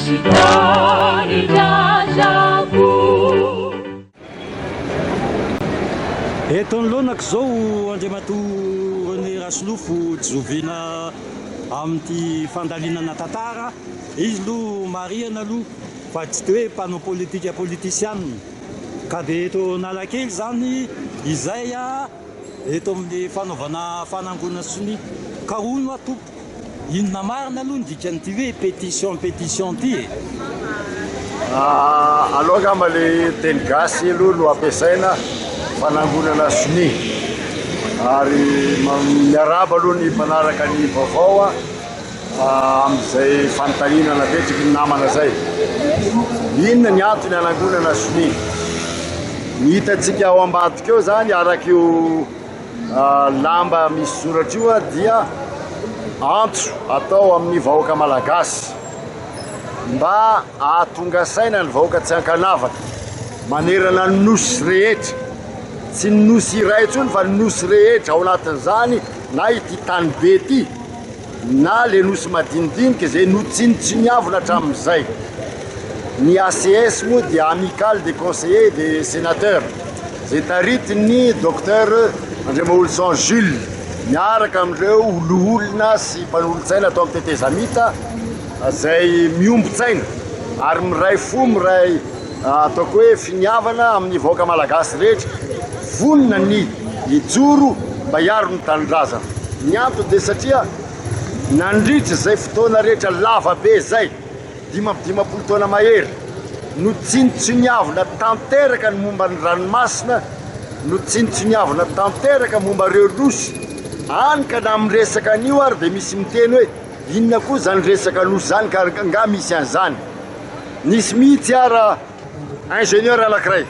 Eto anoloanako zao Andriamatoa René Rasolofo jovina amin'ity fandalinana tantara. Izy aloha marihana aloha fa tsy hoe mpanao politika politisianina. Ka dia eto Analakely zany izay eto amin'ny fanaovana fanangonana Sonia ka hono atompo. Inona marina aloha ndikan'ity hoe pétition ity. Aloha ngamba le teny gasy aloha no ampiasaina fanangonana Sonia ary miaraba aloha ny manaraka ny vaovao amin'izay fanontaniana betsiky ny namana zay. Inona ny antony hanangonana Sonia? Ny hitantsika ao ambadika eo zany araka io lamba misy soratra io dia antso atao amin'ny vahoaka malagasy mba ahatonga saina ny vahoaka tsy hankanavaka manerana ny nosy rehetra, tsy ny nosy iray intsony fa ny nosy rehetra ao anatin'izany, na ity tany be ity na le nosy madinidinika izay notsinitsiniavina hatramin'izay. Ny ACS moa dia Amicale des conseillers des sénateurs zay taritiny docteur Andriamaolison Jules miaraka amin'ireo oloolona sy mpanolontsaina atao amin'ny tetezamita zay miombon-tsaina ary miray fo miray ataoko hoe finiavana amin'ny vahoaka malagasy rehetra, vonona ny ijoro mba hiaro ny tanindrazana. Ny antony dia satria nandritra zay fotoana rehetra lava be zay, 50 taona mahery, no tsinitsiniavina tanteraka ny momba ny ranomasina, no tsinitsiniavina tanteraka momba ireo nosy. Any ka na amin'ny resaka an'io ary dia misy miteny hoe inona koa zany resaka nosy zany ka nga misy an'izany. Nisy mihitsy ara ingénieur anankiray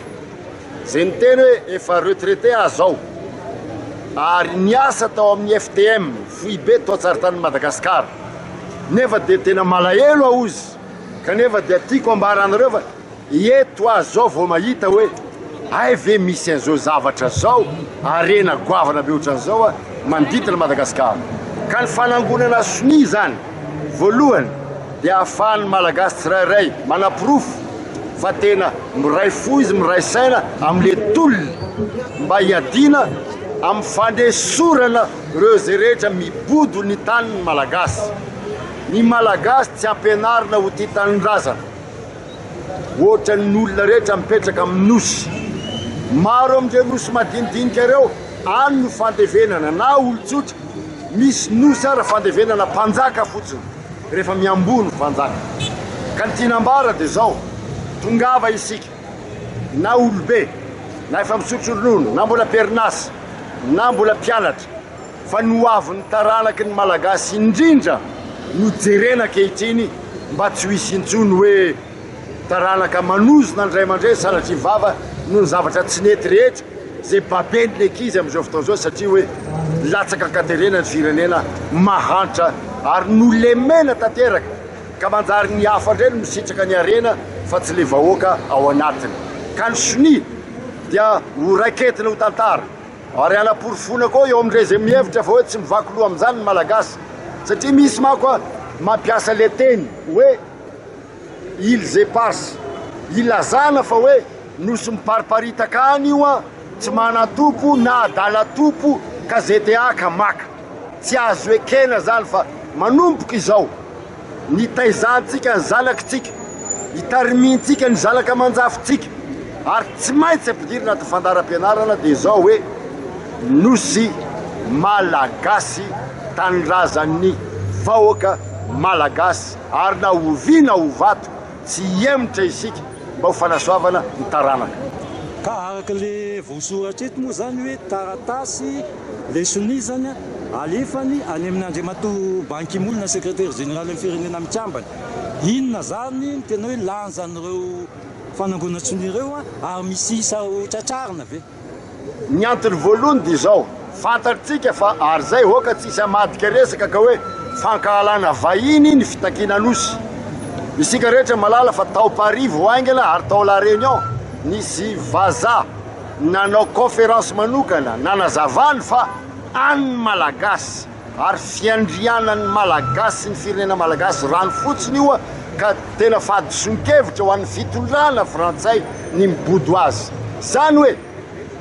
zay niteny hoe efa retraité azao ary niasa tao amin'ny FTM FIB tao an-tsaritany Madagasikara, nefa dia tena malahelo aozy kanefa dia tiako ambaranareo fa eto azao vao mahita hoe ay ve misy an'izao zavatra zao arena goavana be ohatran'izao manditana Madagasikara. Ka ny fanangonana Sonia zany voalohany dia ahafahan'ny malagasy tsirairay manapirofo fa tena miray fo izy miray saina amin'le tolona mba hiadina amin'ny fandesorana ireo zay rehetra mibodo ny taniny malagasy. Ny malagasy tsy ampianarina ho tia tanindrazana ohatra ny olona rehetra mipetraka amin'ny nosy. Maro amin'ireo nosy madinidinika ireo any no fandevenana na olon-tsotra, misy nosy ara fandevenana mpanjaka fotsiny rehefa miambono mpanjaka. Ka ny tinambara dia zao, tongava isika na olobe na efa misotro ronono na mbola perinasy na mbola mpianatra fa noavin'ny taranaky ny malagasy indrindra no jerena ankehitriny mba tsy hisy intsony hoe taranaka manozona andray amandray sanatry vava no ny zavatra tsy nety rehetra zay babeny lekizy amin'izao fotoana zao, satria hoe latsaka ankaterena ny firenena mahantra ary nolemena tanteraka ka manjary ny hafa indray no misitraka ny arena fa tsy le vahoaka ao anatiny. Ka ny Sonia dia ho raiketina ho tantara ary anaporofona koa eo amin'ireo zay mihevitra fa hoe tsy mivaky loha amin'izany ny malagasy, satria misy mako mampiasa le teny hoe ils éparses, ilazana fa hoe nosy mipariparitaka any io tsy mana-tompo na adala tompo ka zay te aka maka, tsy azo ekena zany fa manomboka izao nitaizantsika ny zanakitsika, hitarimintsika ny zanaka manjafitsika ary tsy maintsy ampidiry anaty fandaram-pianarana dia zao hoe nosy malagasy tanindrazan'ny vahoaka malagasy ary na oviana ho vato tsy hiemotra isika mba ho fanasoavana ny taranaka. Ka araka le voasoratra eto moa zany hoe taratasy le Sonia zany alefany any amin'ny Andriamatoa Ban Ki-moon na secrétaire général amin'ny firenena mikambany. Inona zany tena hoe lanjan'ireo fanangonana Sonia ireo ary misy isa ho tratrarina ve? Ny antony voalohany dia zao, fantatritsika fa ary zay hoaka tsisy amadika resaka ka hoe fankahalana vahiny ny fitakiana nosy. Isika rehetra malala fa tao Paris vao aingana ary tao La Réunion nisy vaza nanao conférence manokana nanazavany fa any malagasy ary fiandrianan'ny malagasy sy ny firenena malagasy rano fotsiny io ka tena fady son-kevitra ho an'ny fitondrana frantsay ny mibodo azy zany hoe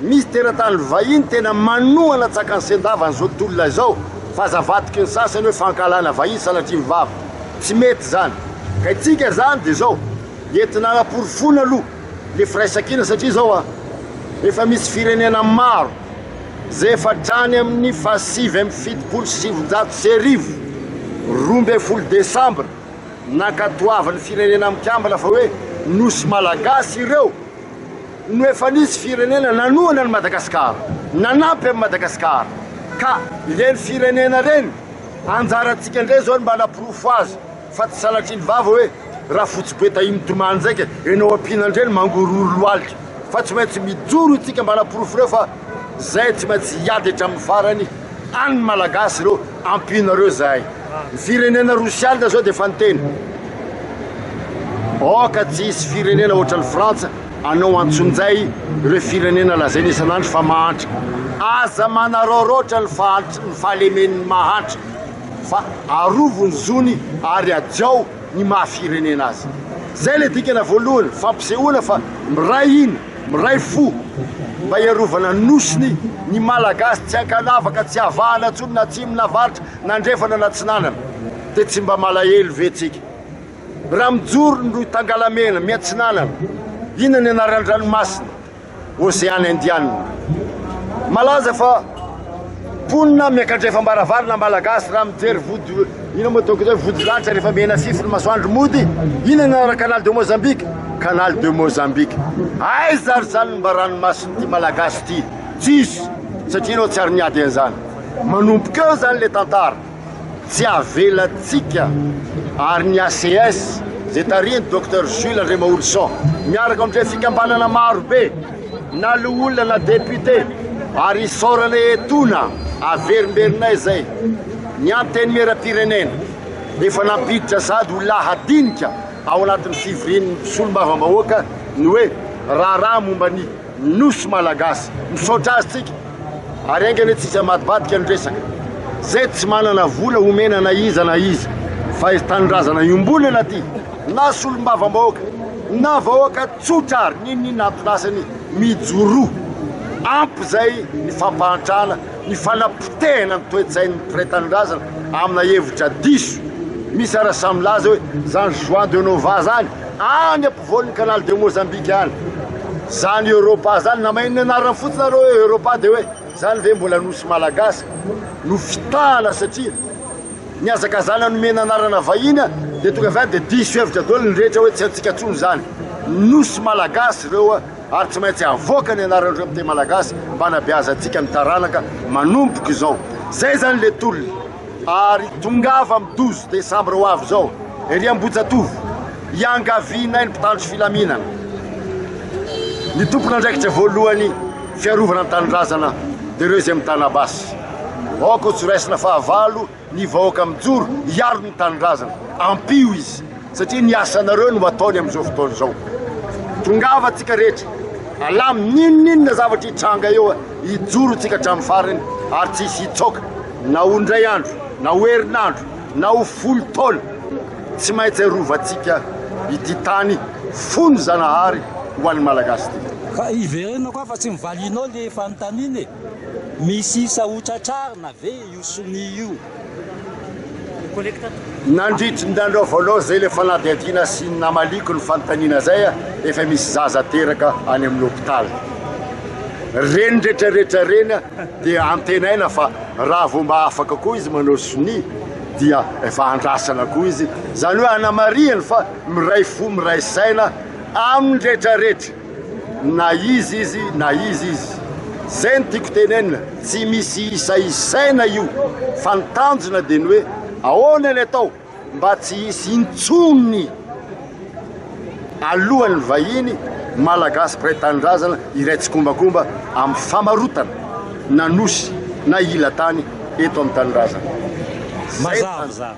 misy teratany vahiny tena manohana tsakany sendava n'izao tolona izao fa zavatiky ny sasany hoe fankalana vahiny salatry mivava tsy mety zany ka itsika zany de zao entina anaporofona aloha le firaisakina satria zao efa misy firenena maro zay efa trany amin'ny fahasivy amin'ny fitopolo sy sivinjato sy arivo 12 Desambra nakatoavan'ny firenena mikambana fa hoe nosy malagasy ireo no efa nisy firenena nanohana ny Madagasikara nanampy amin'ny Madagasikara ka ireny firenena reny anjarantsika ndray zao mba naporofo azy fa tsy salatry ny vava hoe raha fotsibe tahimitomany zay enao ampinandreny mangororo loalika fa tsy maintsy mijoro itsika mba naporofo reo fa zay tsy maintsy hiaditra amin'ny farany any malagasy reo ampinareo zay ny firenena rosialina zao de fa niteny oka tsy hisy firenena ohatran'ny Frantsa anao antsonjay ireo firenena lazaina isanandro fa mahantra aza manarorotra ny fahalemen'ny mahantra fa arovony zony ary adiao ny mahafirenena azy zay le dikana voalohany fampisehoana fa miray iny miray fo mba iarovana nosiny ny malagasy tsy ankalavaka tsy avahana ntsony na tsimy na varitra nandrefana na tsinanana de tsy mba malahelo vetsika raha mijoro no tangalamena miatsinanana ina ny anaran'ny ranomasina Ocean Indianina malaza fa ponina miakandrefa mbaravarina malagasy raha mijery vody ina moa ataoko zay vody lanitra rehefa mena fifiny masoandro mody ina ny anara Canal de Mozambique Canal de Mozambique ay zary zany mba ranomasina ty malagasy ty tsisy satria anao tsy ary niady an'izany manomboka eo zany le tantara tsy avelatsika ary ny ACS zay tariny Dr Jules André Maolson miaraka amindray fikambanana maro be na le olona na député ary isorana etona averimberinay zay ny anteny mera-pirenena efa nampiditra sady ho lahadinika ao anatin'ny fivorian'ny solom-bava-bahoaka ny hoe raha momba ny nosy malagasy misaotra azy tsika ary aingany tsisy amadibadika ny resaka zay tsy manana vola homena na iza fa tanindrazana iombonana ty na solom-bava-bahoaka na vahoaka tsotra ary ninina antonasany mijoro ampy zay ny fampahantrana ny fanapotehana ny toetsain'ny mpiray-tanindrazana amina hevitra diso misy ara samilaza hoe zany Juan de Nova zany any ampivoan'ny Canal de Mozambique any zany Europa zany namain'ny anarany fotsiny areo hoe Europa de hoe zany ve mbola nosy malagasy no fitahana satria niazaka zany anomena anarana vahiny de tonga avy any de diso hevitra daholo ny rehetra hoe tsy antsika tsony zany nosy malagasy reo ary tsy maintsy avoaka ny anaran'ireo amite malagasy mba nabeaza antsika ny taranaka manomboka izao zay zany le tolona ary tongava amin'ny 12 Desambra ho avy zao ery Ambojatovo iangavinay ny mpitandro filaminana ny tompona andraikitra voalohany fiarovana ny tanindrazana de deuxième tanabasy oko tsy raisina fahavalo ny vahoaka mijoro hiaro ny tanindrazana ampio izy satria ny asanareo no ataony amin'izao fotoana zao tongava tsika rehetra alamy ninninona zavatra hitranga eo hijoro tsika hatramin'ny farany ary tsisy hitsoka na ho ndray andro na ho herinandro na ho folo taona tsy maintsy arovantsika ity tany fony zanahary ho an'ny malagasy ty ka iverena koa fa tsy mivalinao le fanontaniana misy sahotratrarina ve io soni io nandritry ny dandreo voaloha zay le fanadihadiana sy namaliko ny fanontaniana zay efa misy zaza teraka any amin'ny hôpitaly reny rehetrarehetra reny dia antenaina fa raha vao mba afaka koa izy manao soni dia efa andrasana koa izy zany hoe anamariany fa miray fo miray saina amin'ny rehetrarehetra na izy na izy zay ny tiako tenenina tsy misy isaisaina io fa nitanjona dia ny hoe ahoana ny atao mba tsy hisy intsony alohan'ny vahiny malagasy mpiray-tanindrazana iray tsy kombakomba amin'ny famarotana na nosy na ila tany eto amin'ny tanindrazana mazava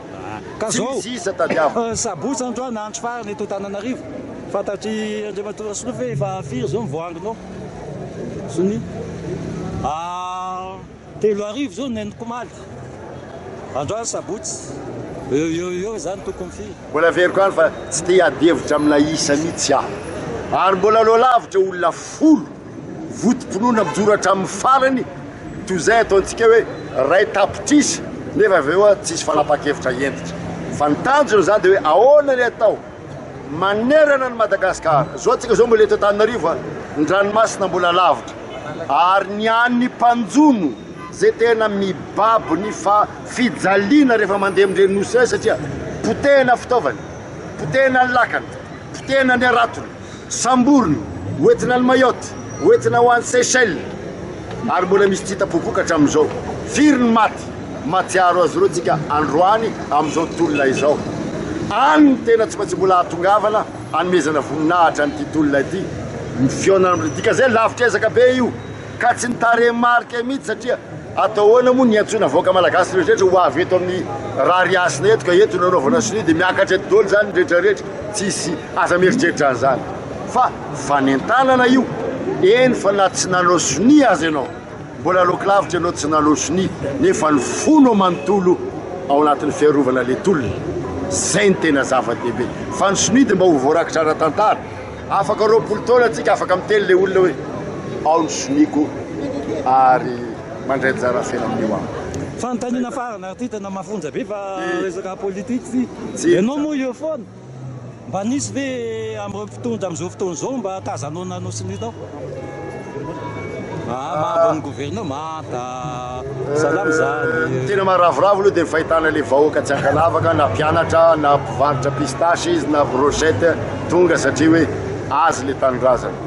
ka zao sisa tadiava sabotsy androany andro farany eto Antananarivo fantatry Andriamatora Solofo efa firy zao mivoanginao soni 3 arivo zao neniko maly androany sabotsy eo zany tokony fi mbola veriko any fa tsy te adevitra amina isa mihitsy aho ary mbola loa lavitra olona folo votom-ponoana mijoratra amin'ny farany toy zay ataontsika hoe ray tapitrisy nefa avy eo tsisy fanapa-kevitra entitra fa ny tanjona zany de hoe ahoana ny atao manerana ny Madagasikara zao atsika zao mbola eto Antananarivo ny ranomasina mbola lavitra ary ny an'ny mpanjono zay tena mibabo ny fijaliana rehefa mandeha amin'ireny nosy reny satria potehana fitaovany potehana ny lakany potehana ny aratony samborony hoentina ny mayotte hoentina ho an'ny Seychelles ary mbola misy tsitapokokatra amin'izao firy ny matsiaro azy reo tsika androany amin'izao tontolona izao any tena tsy maintsy mbola hatongavana anomezana voninahitra ny tontolona ity mifionana dika zay lavitra ezaka be io ka tsy nitaremarika mihitsy satria atao hoana moa ny antsoina voaka malagasy rehetrarehetra ho avy eto amin'ny raha riasina eto ka eto nanaovana soni dia miakatra eto daholo zany rehetrarehetra tsisy aza mieritreritra an'izany fa fanentanana io eny fa na tsy nanao soni azy ianao mbola loka lavitra ianao tsy nanao soni nefa ny fono manontolo ao anatin'ny fiarovana le tolona zay ny tena zava-dehibe fa ny soni dia mba ho voarakitra ara-tantara afaka roapolo taona atsika afaka miteny le olona hoe ao ny soniko ary mandray jara fena amin'io aho fanontaniana farana ty tena mafonja be fa resaka politiky ty ianao moa eo foana mba nisy ve amin'ireo mpitondra amin'izao fotoana zao mba tazanao nanao sini tao mambony gouvernemanta salamy zany tena maharavoravo aloha dia fahitana le vahoaka tsy ankalavaka na mpianatra na mpivarotra pistache izy na brochette tonga satria hoe azy le tanindrazana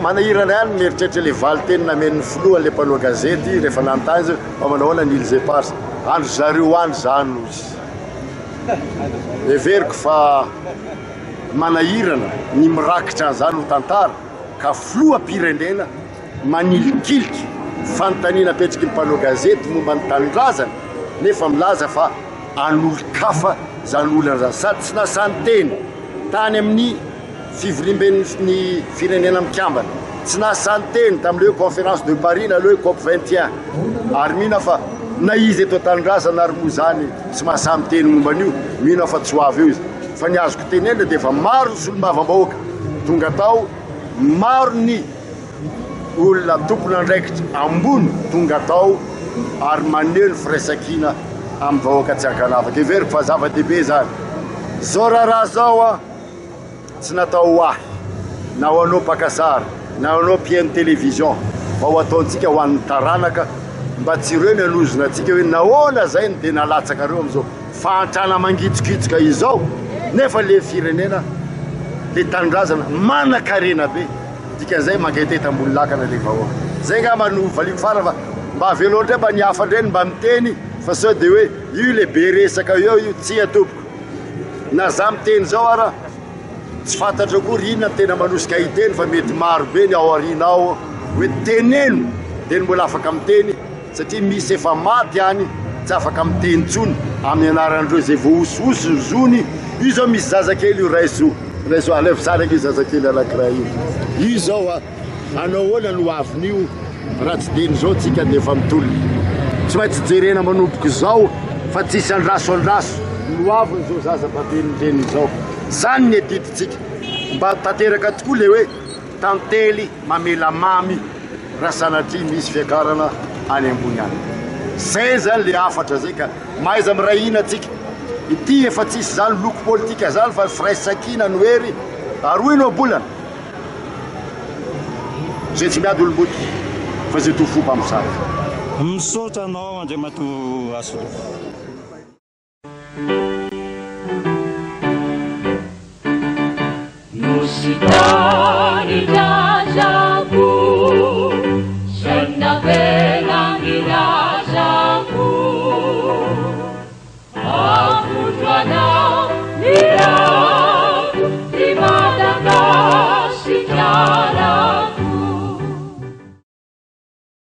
manahirana ihany mieritreritra le valiteny namen'ny filoha le mpanao gazety rehefa nanontany zao mba manao hoana nily zay pars andro zareo any zany ozy everiko fa manahirana ny mirakitra an'izany ho tantara ka filoha pirenena manilikiliky fanontaniana apetriky ny mpanao gazety momba ny tanindrazana nefa milaza fa an'olo-kafa zany olona zany sady tsy nasany teny tany amin'ny fivorimben'ny firenena mikambana tsy nasany teny tamin'le hoe conférence de Paris na le hoe COP 21 ary mihina fa na izy eto tanindrazana ary moa zany tsy mahasamy teny momba an'io mihina fa tsy ho avy eo izy fa ny azoko tenena dia efa maro ny solombava-bahoaka tonga tao maro ny olona tompony andraikitra ambony tonga tao ary maneho ny firaisankina amin'ny vahoaka tsy ankanavaka everiko fa zava-dehibe zany zao raha zao a tsy natao ho ahy na ho anao pakasara na ho anao mpihaino télévision fa ho ataontsika ho an'ny taranaka mba tsy ireo ny anozona atsika hoe nahoana zay dia nalatsaka reo amin'izao fahantrana mangitsikitsika izao nefa le firenena le tanindrazana manan-karena be dikan'izay mangeteta ambony lakana le vahoaka zay ngamba no valiko farana fa mba velona ndray mba nihafa ndreny mba miteny fa sao dia hoe io le be resaka eo io tsy atopoko na za miteny zao ara tsy fantatra kory inona tena manosika hiteny fa mety maro be ny ao arina ao hoe teneno dia mbola afaka miteny satria misy efa maty any tsy afaka miteny tsony amin'ny anaran'ireo zay voaososy zony io zao misy zazakely io raiso alef saraka io zazakely anakira io zao a anao hoana no avin'io raha tsy deny zao tsika dia efa mitolona tsy maintsy jerena manomboka zao fa tsisy andraso no aviny zao zaza-baben'ireny zao zany ny edititsika mba tanteraka tokoa le hoe tantely mamela mamy raha sanatria misy fiakarana any ambony any zay zany le afatra zay ka maiza mirahina atsika ity efa tsisy zany loko politika zany fa firaisankina no hery aroino bolana zay tsy miady olomboty fa zay tofopa amin'izany misaotra anao Andriamatoa Asolo Música